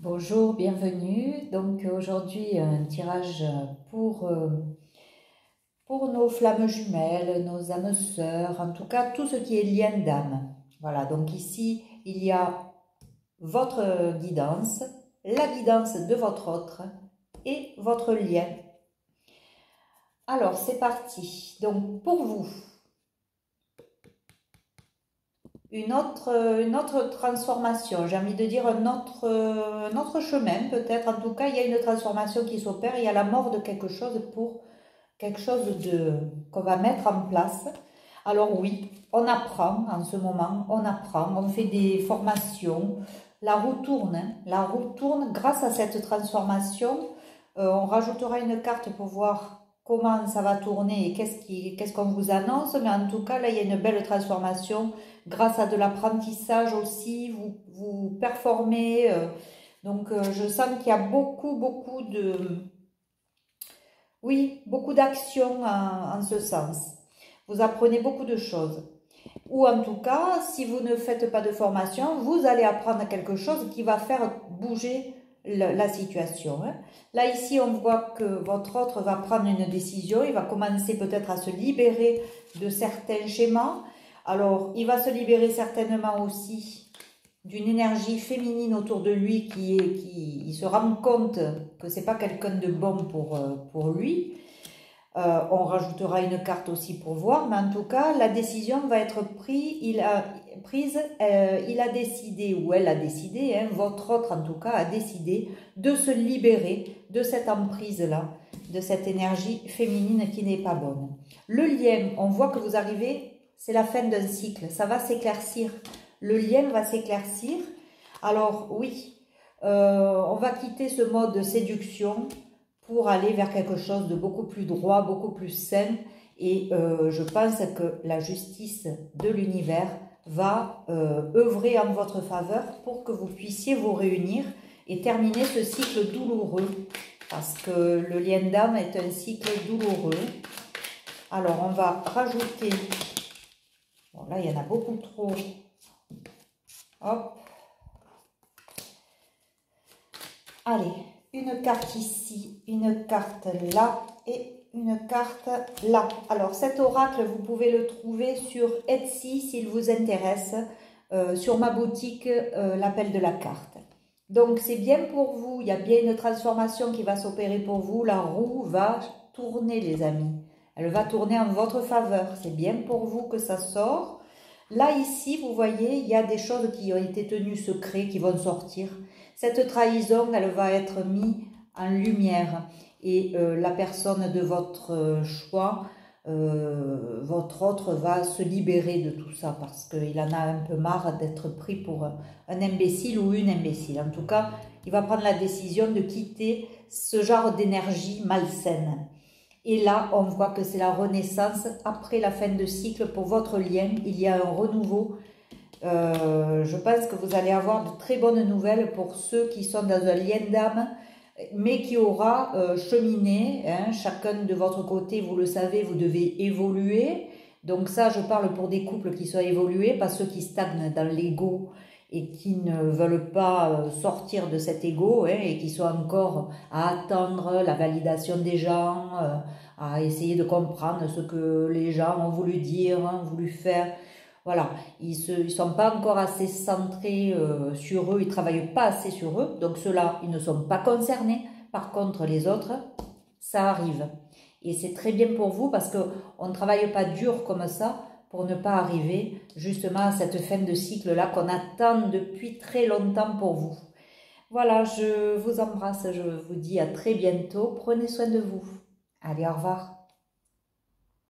Bonjour, bienvenue. Donc aujourd'hui un tirage pour nos flammes jumelles, nos âmes sœurs, en tout cas tout ce qui est lien d'âme. Voilà, donc ici il y a votre guidance, la guidance de votre autre et votre lien. Alors c'est parti. Donc pour vous, une autre transformation, j'ai envie de dire un autre chemin peut-être. En tout cas, il y a une transformation qui s'opère, il y a la mort de quelque chose pour quelque chose qu'on va mettre en place. Alors oui, on apprend en ce moment, on apprend, on fait des formations, la roue tourne, hein. La roue tourne grâce à cette transformation. On rajoutera une carte pour voir comment ça va tourner et qu'est-ce qu'on vous annonce, mais en tout cas là il y a une belle transformation grâce à de l'apprentissage aussi, vous performez, je sens qu'il y a beaucoup de, oui, beaucoup d'actions en ce sens. Vous apprenez beaucoup de choses. Ou en tout cas, si vous ne faites pas de formation, vous allez apprendre quelque chose qui va faire bouger la situation. Là, ici, on voit que votre autre va prendre une décision. Il va commencer peut-être à se libérer de certains schémas. Alors, il va se libérer certainement aussi d'une énergie féminine autour de lui il se rend compte que c'est pas quelqu'un de bon pour lui. On rajoutera une carte aussi pour voir, mais en tout cas, la décision va être prise. Il a décidé, ou elle a décidé, hein, votre autre en tout cas a décidé de se libérer de cette emprise-là, de cette énergie féminine qui n'est pas bonne. Le lien, on voit que vous arrivez, c'est la fin d'un cycle, ça va s'éclaircir. Le lien va s'éclaircir. Alors oui, on va quitter ce mode de séduction pour aller vers quelque chose de beaucoup plus droit, beaucoup plus sain. Et je pense que la justice de l'univers va œuvrer en votre faveur pour que vous puissiez vous réunir et terminer ce cycle douloureux. Parce que le lien d'âme est un cycle douloureux. Alors, on va rajouter... Bon, là, il y en a beaucoup trop. Hop. Allez, une carte ici, une carte là et une carte là. Alors, cet oracle, vous pouvez le trouver sur Etsy s'il vous intéresse, sur ma boutique, l'appel de la carte. Donc, c'est bien pour vous, il y a bien une transformation qui va s'opérer pour vous. La roue va tourner, les amis. Elle va tourner en votre faveur. C'est bien pour vous que ça sort. Là, ici, vous voyez, il y a des choses qui ont été tenues secrètes, qui vont sortir. Cette trahison, elle va être mise en lumière. Et la personne de votre choix, votre autre, va se libérer de tout ça parce qu'il en a un peu marre d'être pris pour un imbécile ou une imbécile. En tout cas, il va prendre la décision de quitter ce genre d'énergie malsaine. Et là, on voit que c'est la renaissance après la fin de cycle pour votre lien. Il y a un renouveau. Je pense que vous allez avoir de très bonnes nouvelles pour ceux qui sont dans un lien d'âme, mais qui aura cheminé. Hein, chacun de votre côté, vous le savez, vous devez évoluer. Donc ça, je parle pour des couples qui sont évolués, pas ceux qui stagnent dans l'ego et qui ne veulent pas sortir de cet ego, hein, et qui sont encore à attendre la validation des gens, à essayer de comprendre ce que les gens ont voulu dire, ont voulu faire. Voilà, ils sont pas encore assez centrés sur eux, ils ne travaillent pas assez sur eux, donc ceux-là, ils ne sont pas concernés. Par contre, les autres, ça arrive. Et c'est très bien pour vous parce qu'on ne travaille pas dur comme ça pour ne pas arriver justement à cette fin de cycle-là qu'on attend depuis très longtemps pour vous. Voilà, je vous embrasse, je vous dis à très bientôt. Prenez soin de vous. Allez, au revoir.